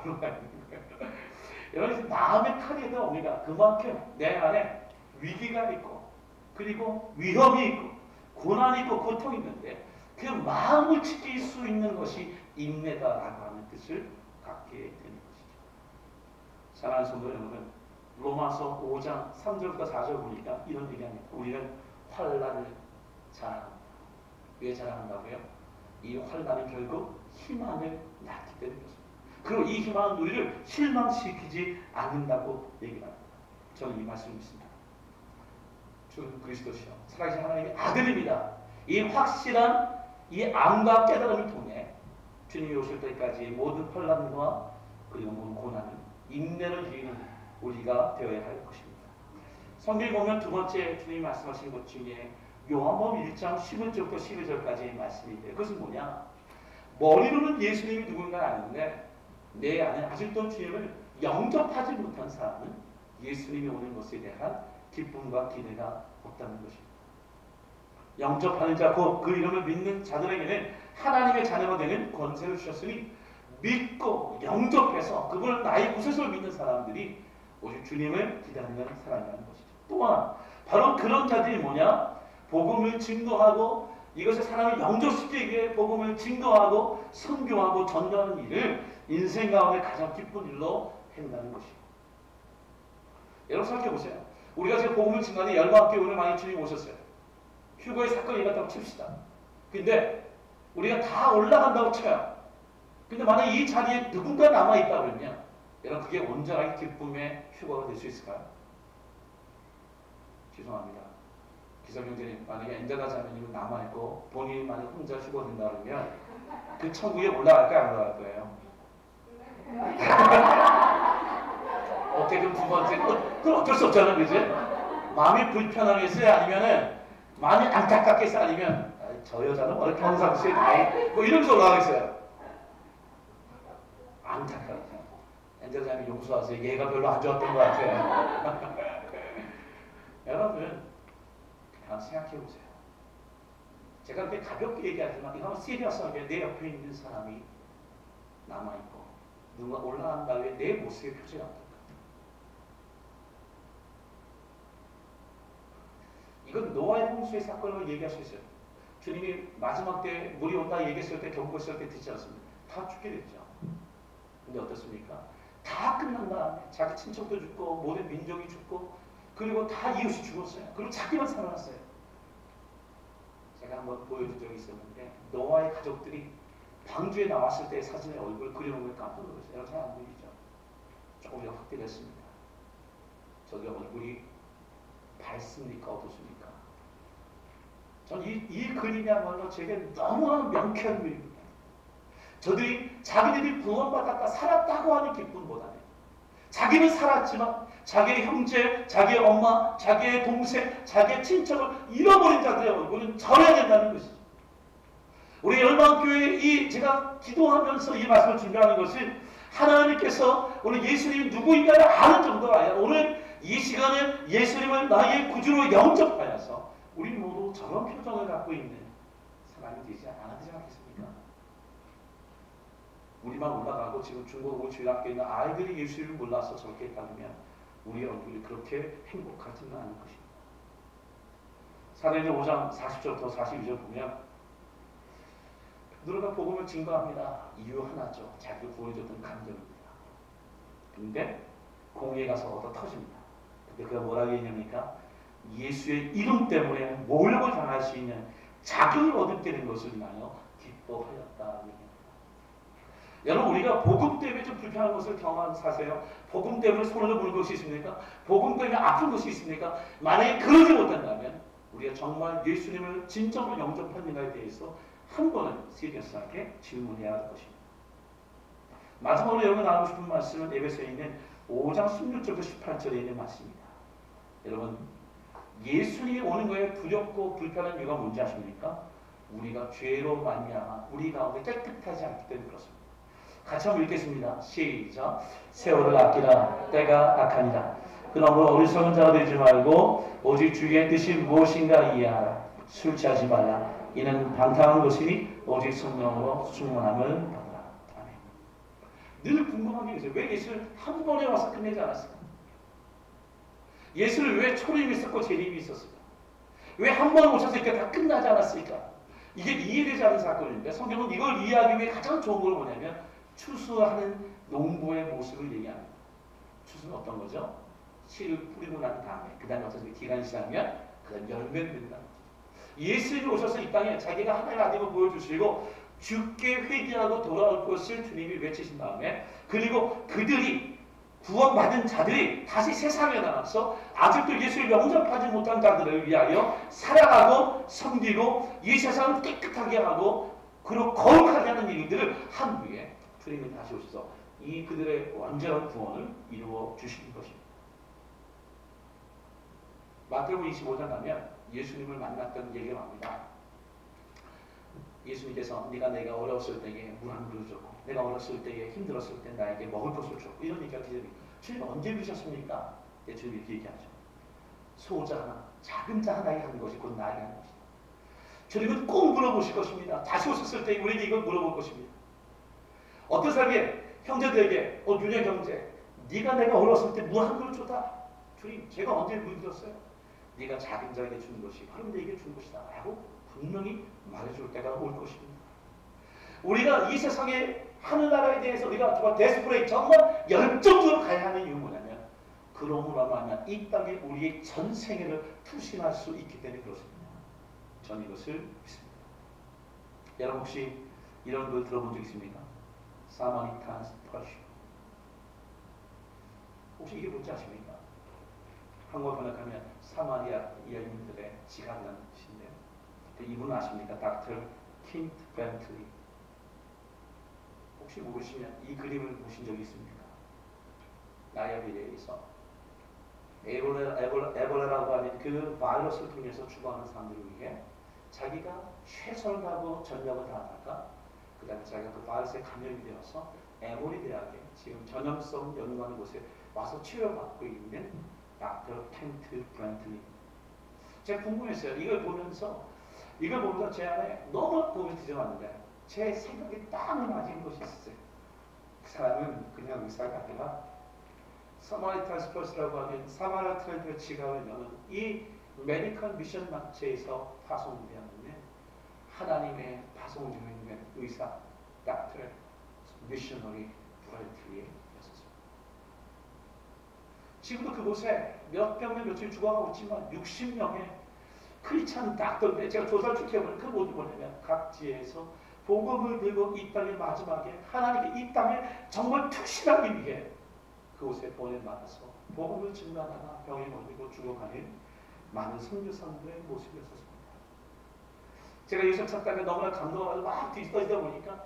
올라가 있는 거예요. 여러분, 마음의 칼이다 우리가 그만큼 내 안에 위기가 있고, 그리고 위험이 있고, 고난이 있고, 고통이 있는데 그 마음을 지킬 수 있는 것이 인내다라고 하는 뜻을 갖게 되는 것이죠. 사랑하는 성도 여러분, 로마서 5장 3절부터 4절 보니까 이런 얘기합니다. 우리는 환난을 자랑한다. 왜 자랑한다고요? 이 환난은 결국 희망을 낳기 때문이었습니다. 그리고 이 희망은 우리를 실망시키지 않는다고 얘기합니다. 저는 이 말씀을 믿습니다. 주는 그리스도시요 살아계신 하나님의 아들입니다. 이 확실한 이 암과 깨달음을 통해 주님이 오실 때까지 모든 환난과 그리고 모든 고난은 인내를 이기는 우리가 되어야 할 것입니다. 성경에 보면 두 번째 주님이 말씀하신 것 중에 요한복음 1장 11절부터 12절까지의 말씀이 있대요. 그것은 뭐냐? 머리로는 예수님이 누군가 아는데 내 안에 아직도 주님을 영접하지 못한 사람은 예수님이 오는 것에 대한 기쁨과 기대가 없다는 것입니다. 영접하는 자, 곧 그 이름을 믿는 자들에게는 하나님의 자녀가 되는 권세를 주셨으니 믿고 영접해서 그걸 나의 구세주로 믿는 사람들이 오직 주님을 기다리는 사람이라는 것이죠. 또한 바로 그런 자들이 뭐냐? 복음을 증거하고 이것을 사람을 영접시키기 위해 복음을 증거하고 선교하고 전도하는 일을 인생 가운데 가장 기쁜 일로 한다는 것이에요. 여러분 생각해 보세요. 우리가 지금 복음을 증거하는 열방교회 오늘 많이 주님 오셨어요. 휴거의 사건이 일어났다고 칩시다. 근데 우리가 다 올라간다고 쳐요. 근데 만약 이 자리에 누군가 남아있다 그러면 여러분 그게 온전하게 기쁨의 휴거가 될 수 있을까요? 죄송합니다. 기성형제님, 만약에 엔젤라 자매님은 남아있고 본인이 만약 혼자 휴거된다 그러면 그 천국에 올라갈까요? 안 올라갈 거예요? 어떻게 좀 두 번째, 그건 어쩔 수 없잖아, 그지? 마음이 불편하겠어요? 아니면은 마음이 안타깝겠어요? 아니면 저 여자는 뭐 평상시에 나이 뭐 이러면서 올라가겠어요? 안타깝죠. 엔젤자님 용서하세요. 얘가 별로 안 좋았던 것 같아요. 여러분 그냥 생각해보세요. 제가 그렇게 가볍게 얘기하지만 이거 한번 시리어스하게 내 옆에 있는 사람이 남아있고 누가 올라간 다음에 내 모습의 표정이 어떨까? 이건 노아의 홍수의 사건을 얘기할 수 있어요. 주님이 마지막 때 물이 온다 얘기했을 때 경고했을 때 듣지 않습니까? 다 죽게 됐죠. 근데 어떻습니까? 다 끝난 다음에 자기 친척도 죽고 모든 민족이 죽고 그리고 다 이웃이 죽었어요. 그리고 자기만 살아났어요. 제가 한번 보여준 적이 있었는데 노아의 가족들이 방주에 나왔을 때 사진에 얼굴을 그려놓은 걸 깜짝 놀랐어요. 여러분 잘 안 보이죠? 조금 더 확대됐습니다. 저기 얼굴이 밝습니까? 어떻습니까? 전 이 그림이야말로 제게 너무나 명쾌한 그림입니다. 저들이 자기들이 구원받았다 살았다고 하는 기쁨보다는 자기는 살았지만 자기의 형제, 자기의 엄마, 자기의 동생, 자기의 친척을 잃어버린 자들의 얼굴은 절해야 된다는 것이죠. 우리 열방교회 제가 기도하면서 이 말씀을 준비하는 것은 하나님께서 오늘 예수님이 누구인가를 아는 정도가 아니라 오늘 이 시간에 예수님을 나의 구주로 영접하여서 우리 모두 저런 표정을 갖고 있는 사람이 되지 않겠습니까? 우리만 올라가고 지금 중국 주일학교에 있는 아이들이 예수를 몰라서 저렇게 했다면 우리의 얼굴이 그렇게 행복하지는 않은 것입니다. 사도행전 5장 40절부터 42절 보면 누가 복음을 증거합니다. 이유 하나죠. 자기를 구원해줬던 감정입니다. 근데 공회에 가서 얻어 터집니다. 근데 그가 뭐라고 했냐니까 예수의 이름 때문에 모욕을 당할 수 있는 자격을 얻게 된 것을 인하여 기뻐하였다. 여러분 우리가 복음 때문에 좀 불편한 것을 경험하는 사세요? 복음 때문에 손을 부는 것이 있습니까? 복음 때문에 아픈 것이 있습니까? 만약에 그러지 못한다면 우리가 정말 예수님을 진정으로 영접했는가에 대해서 한 번은 시리어스하게 질문해야 할 것입니다. 마지막으로 여러분 나누고 싶은 말씀은 에베소에 있는 5장 16절부터 18절에 있는 말씀입니다. 여러분 예수님이 오는 거에 두렵고 불편한 이유가 뭔지 아십니까? 우리가 죄로 말미암아 우리 가운데 깨끗하지 않기 때문에 그렇습니다. 같이 한번 읽겠습니다. 시작. 세월을 아끼라 때가 악하니라. 그러므로 어리석은 자가 되지 말고 오직 주의 뜻이 무엇인가 이해하라. 술 취하지 말라. 이는 방탕한 것이니 오직 성령으로 충만함을 받으라. 아멘. 늘 궁금한 게 있어요. 왜 예수를 한 번에 와서 끝내지 않았을까? 예수를 왜 초림이 있었고 재림이 있었을까? 왜 한 번에 오셔서 이렇게 다 끝나지 않았을까? 이게 이해되지 않는 사건인데 성경은 이걸 이해하기 위해 가장 좋은 걸 뭐냐면 추수하는 농부의 모습을 얘기합니다. 추수는 어떤 거죠? 씨를 뿌리고 난 다음에 그 다음에 어떤 기간이 지나면 그 다음 열매를 맺는다. 예수님이 오셔서 이 땅에 자기가 하나의 아들을 보여주시고 주께 회개하고 돌아올 것을 주님이 외치신 다음에 그리고 그들이 구원받은 자들이 다시 세상에 나와서 아직도 예수를 영접하지 못한 자들을 위하여 살아가고 섬기고 이 세상을 깨끗하게 하고 그리고 거룩하게 하는 일들을 한 후에 주님이 다시 오셔서 이 그들의 완전한 구원을 이루어 주시는 것입니다. 마태복음 25장 가면 예수님을 만났던 얘기가 나옵니다. 예수님께서 내가 어렸을 때에 물 한 그릇 줬고 내가 어렸을 때에 힘들었을 때 나에게 먹을 것을 줬고 이런 얘기가 기자님 주님 언제 그러셨습니까? 주님 이렇게 얘기하죠. 소자 하나 작은 자 하나에게 하는 것이 곧 나에게 하는 것이다. 주님은 꼭 물어보실 것입니다. 다시 오셨을 때 우리에게 이걸 물어볼 것입니다. 어떤 사람이 형제들에게 윤혜 형제 네가 내가 어렸을 때 물 한 그릇 줬다. 주님 제가 언제 물 드렸어요? 네가 작은 자에게 주는 것이 바로 내게 준 것이다 라고 분명히 말해줄 때가 올 것입니다. 우리가 이 세상에 하늘나라에 대해서 우리가 정말 데스프레이 정말 열정적으로 가야 하는 이유는 뭐냐면 그러므로 말하면 이 땅에 우리의 전 생애를 투신할 수 있기 때문에 그렇습니다. 저는 이것을 믿습니다. 여러분 혹시 이런 걸 들어본 적 있습니까? 사마리탄스 퍼시. 혹시 이게 뭔지 아십니까? 한국어 번역하면 사마리아 여인들의 지각이라는 뜻인데요. 이분은 아십니까? 닥터 킨트 벤틀리. 혹시 모르시면 이 그림을 보신 적이 있습니까? 나이아비레에서 에볼라라고 하는 그 바이러스를 통해서 죽어가는 사람들을 위해 자기가 최선을 다하고 전력을 다하다가 그 다음에 자기가 그 바이러스에 감염이 되어서 에보리 대학에 지금 전염성 연구하는 곳에 와서 치료받고 있는 닥터 켄트 브랜틀리. 제가 궁금했어요. 이걸 보면서 제 안에 너무 도움이 되어왔는데 제 생각이 딱 맞은 것이 있었어요. 그 사람은 그냥 의사가 아니라 사마리탄스 퍼스라고 하는 사마리탄의 지갑을 여는 이 메디컬 미션 마체에서 파송되었는데 하나님의 파송 중에 있는 의사 닥터 미셔너리 브랜틀리였었습니다. 지금도 그곳에 몇 병에 며칠 죽어가고 있지만 60명의 크리스찬 닥터인데 제가 조사를 쭉 해보면 그 모두 뭐냐면 각지에서 복음을 들고 이 땅의 마지막에 하나님께 이 땅에 정말 투신하기 위해 그곳에 보내받아서 복음을 증거하다가 병에 걸리고 죽어가는 많은 선교사들의 모습이었습니다. 제가 요즘 찾다가 너무나 감동하고 막 뒤집어지다 보니까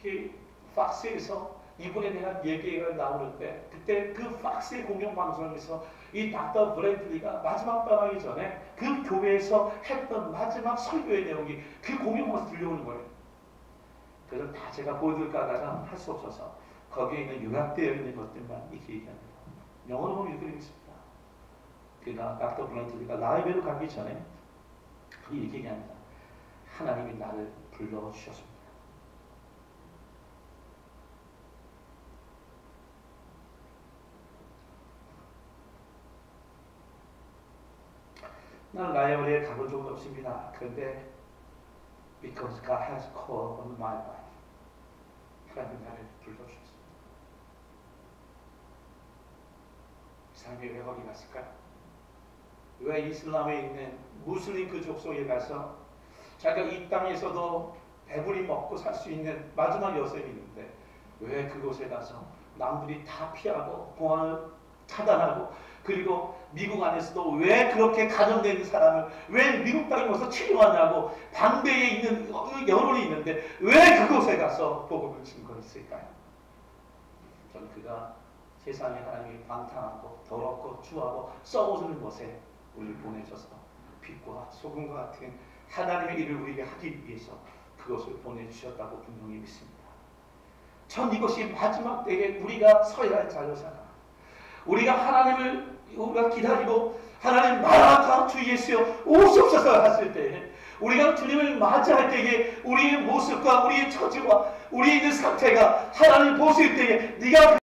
그 팍스에서 이분에 대한 얘기가 나오는데 그때 그 팍스의 공영방송에서 이 닥터 브랜틀리가 마지막 떠나기 전에 그 교회에서 했던 마지막 설교의 내용이 그 공영방송에서 들려오는 거예요. 그래서 다 제가 보여드릴까 하다가 할 수 없어서 거기에 있는 요약되어 있는 것들만 이렇게 얘기합니다. 영어로 보면 이렇게 있습니다. 그가 닥터 브랜틀리가 라이브로 가기 전에 이렇게 얘기합니다. 하나님이 나를 불러주셨습니다. 나는 라이브에 가본 적은 없습니다. 그런데 because God has called on my life. 하나님이 나를 불러주셨습니다. 이 사람이 왜 거기 갔을까요? 왜 이슬람에 있는 무슬림 그 족속에 가서 자기가 이 땅에서도 배불리 먹고 살 수 있는 마지막 여생이 있는데 왜 그곳에 가서 남들이 다 피하고 공항을 차단하고 그리고 미국 안에서도 왜 그렇게 감염된 사람을 왜 미국 땅에 와서 치료하냐고 반대에 있는 여론이 있는데 왜 그곳에 가서 복음을 증거했을까요? 저는 그가 세상에 하나님이 방탕하고 더럽고 추하고 썩어지는 곳에 우리를 보내셔서 빛과 소금과 같은 하나님의 일을 우리에게 하기 위해서 그것을 보내주셨다고 분명히 믿습니다. 전 이것이 마지막 때에 우리가 서야 할 자료잖아. 우리가 하나님을 우리가 기다리고 하나님 마라나타 주 예수여 오시옵소서 했을 때 우리가 주님을 맞이할 때에 우리의 모습과 우리의 처지와 우리 있는 상태가 하나님 보실 때에 네가